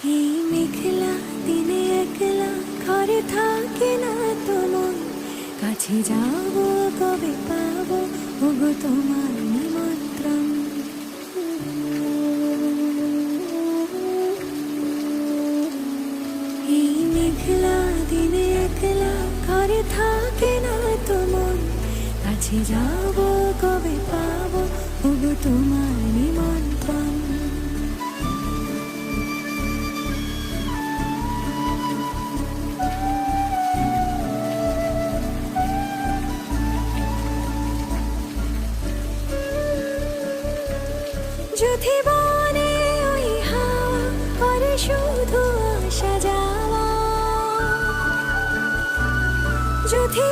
এই মেঘলা দিনে একলা ঘরে থাকে না তো মন, কাছে যাব কবে পাবো ওগো তোমার নিমন্ত্রণ। এই মেঘলা দিনে একলা ঘরে থাকে না তো মন, কাছে যাব কবে পাবো ওগো তোমার নিমন্ত্রণ। যদি বনে ওই হাওয়া করে শুধু আসা যাওয়া, যদি